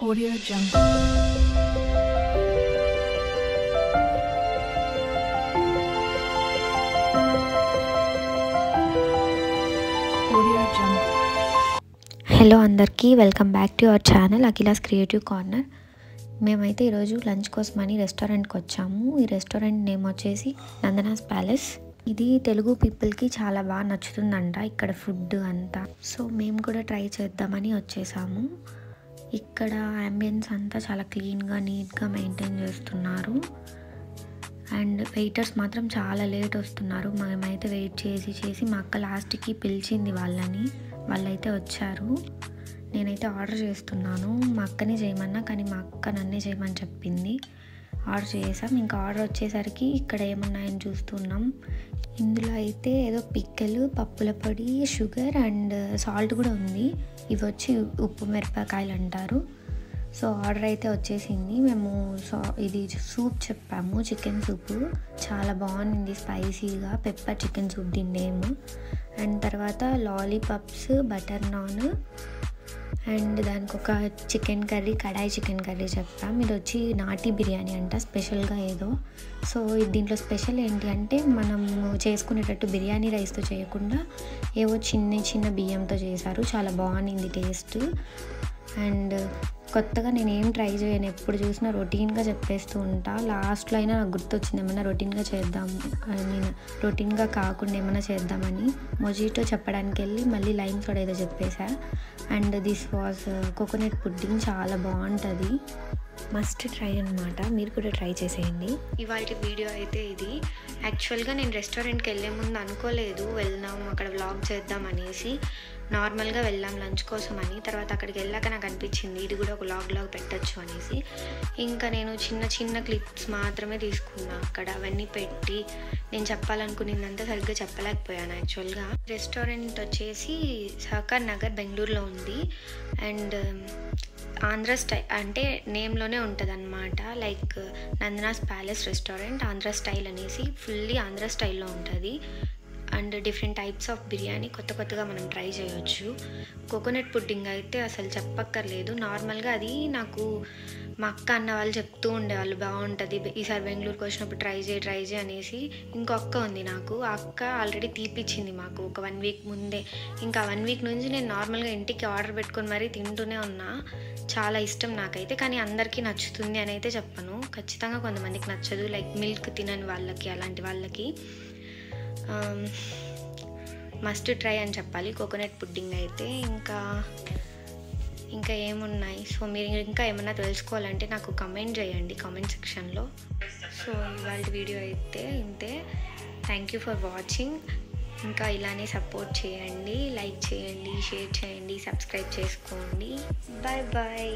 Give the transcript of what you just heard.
Audio Jungle. Audio Jungle. Hello అందరికీ welcome back to our channel Akhilas creative corner. మేమైతే ఈరోజు lunch కోసమని రెస్టారెంట్కి వచ్చాము. ఈ రెస్టారెంట్ నేమ్ వచ్చేసి నందనాస్ ప్యాలెస్. ఇది తెలుగు పీపుల్కి చాలా బాగా నచ్చుతుందంట ఇక్కడ ఫుడ్ అంతా. సో మేము కూడా ట్రై చేద్దామని వచ్చేసాము. ఇక్కడ అంబియన్స్ అంతా చాలా క్లీన్గా నీట్గా మెయింటైన్ చేస్తున్నారు. అండ్ వెయిటర్స్ మాత్రం చాలా లేట్ వస్తున్నారు. మేమైతే వెయిట్ చేసి మా అక్క లాస్ట్కి పిలిచింది వాళ్ళైతే వచ్చారు. నేనైతే ఆర్డర్ చేస్తున్నాను. మా అక్కనే చేయమన్నా కానీ మా అక్క నన్నే చేయమని చెప్పింది. ఆర్డర్ చేసాం. ఇంకా ఆర్డర్ వచ్చేసరికి ఇక్కడ ఏమున్నాయని చూస్తున్నాం. ఇందులో అయితే ఏదో పిక్కలు, పప్పుల పొడి, షుగర్ అండ్ సాల్ట్ కూడా ఉంది. ఇవి వచ్చి ఉప్పు మిరపకాయలు అంటారు. సో ఆర్డర్ అయితే వచ్చేసింది. మేము ఇది సూప్ చెప్పాము, చికెన్ సూపు. చాలా బాగుంది, స్పైసీగా పెప్పర్ చికెన్ సూప్ దీని నేమ్. అండ్ తర్వాత లాలీపాప్స్, బటర్ నాన్ అండ్ దానికి ఒక చికెన్ కర్రీ, కడాయి చికెన్ కర్రీ చెప్పాం. ఇది వచ్చి నాటి బిర్యానీ అంట, స్పెషల్గా ఏదో. సో దీంట్లో స్పెషల్ ఏంటి అంటే మనము చేసుకునేటట్టు బిర్యానీ రైస్తో చేయకుండా ఏవో చిన్న బియ్యంతో చేశారు. చాలా బాగుంది టేస్ట్. అండ్ కొత్తగా నేను ఏం ట్రై చేయను, ఎప్పుడు చూసినా రొటీన్గా చెప్పేస్తూ ఉంటా. లాస్ట్లో అయినా నాకు గుర్తొచ్చింది ఏమైనా రొటీన్గా చేద్దాము, నేను రొటీన్గా కాకుండా ఏమైనా చేద్దామని మొజిటో చెప్పడానికి వెళ్ళి మళ్ళీ లైమ్ సోడా ఏదో చెప్పేసా. And this was coconut pudding, చాలా బాగుంటుంది, మస్ట్ ట్రై అనమాట. మీరు కూడా ట్రై చేసేయండి. ఇవాళ వీడియో అయితే ఇది. యాక్చువల్గా నేను రెస్టారెంట్కి వెళ్ళే ముందు అనుకోలేదు వెళ్దాం అక్కడ వ్లాగ్ చేద్దాం అనేసి. నార్మల్గా వెళ్ళాం లంచ్ కోసం అని. తర్వాత అక్కడికి వెళ్ళాక నాకు అనిపించింది ఇది కూడా ఒక వ్లాగ్ పెట్టచ్చు అనేసి. ఇంకా నేను చిన్న క్లిప్స్ మాత్రమే తీసుకున్నా అక్కడ. అవన్నీ పెట్టి నేను చెప్పాలనుకునేదంతా సరిగ్గా చెప్పలేకపోయాను. యాక్చువల్గా రెస్టారెంట్ వచ్చేసి సహకార్ నగర్, బెంగళూరులో ఉంది. అండ్ ఆంధ్ర స్టైల్ అంటే నేమ్లోనే ఉంటుంది అనమాట. Like Nandanas palace restaurant Andhra style అనేసి, ఫుల్లీ ఆంధ్ర స్టైల్లో ఉంటుంది. And different types of biryani కొత్తగా మనం ట్రై చేయొచ్చు. కోకోనట్ పుడ్డింగ్ అయితే అసలు చెప్పక్కర్లేదు. నార్మల్గా అది నాకు మా అక్క అన్న వాళ్ళు చెప్తూ ఉండేవాళ్ళు బాగుంటుంది, ఈసారి బెంగళూరుకి వచ్చినప్పుడు ట్రై చేయి అనేసి. ఇంకో అక్క ఉంది నాకు, ఆ అక్క ఆల్రెడీ తీపిచ్చింది మాకు ఒక 1 వీక్ ముందే. ఇంకా 1 వీక్ నుంచి నేను నార్మల్గా ఇంటికి ఆర్డర్ పెట్టుకొని మరీ తింటూనే ఉన్నా. చాలా ఇష్టం నాకైతే, కానీ అందరికీ నచ్చుతుంది అని అయితే చెప్పను. ఖచ్చితంగా కొంతమందికి నచ్చదు, లైక్ మిల్క్ తినని వాళ్ళకి, అలాంటి వాళ్ళకి మస్ట్ ట్రై అని చెప్పాలి కోకోనట్ పుడ్డింగ్ అయితే. ఇంకా ఏమున్నాయి, సో మీరు ఇంకా ఏమన్నా తెలుసుకోవాలంటే నాకు కమెంట్ చేయండి కామెంట్ సెక్షన్లో. సో ఇవాళ వీడియో అయితే ఇంతే. Thank you for watching. ఇంకా ఇలానే సపోర్ట్ చేయండి, లైక్ చేయండి, షేర్ చేయండి, సబ్స్క్రైబ్ చేసుకోండి. బాయ్.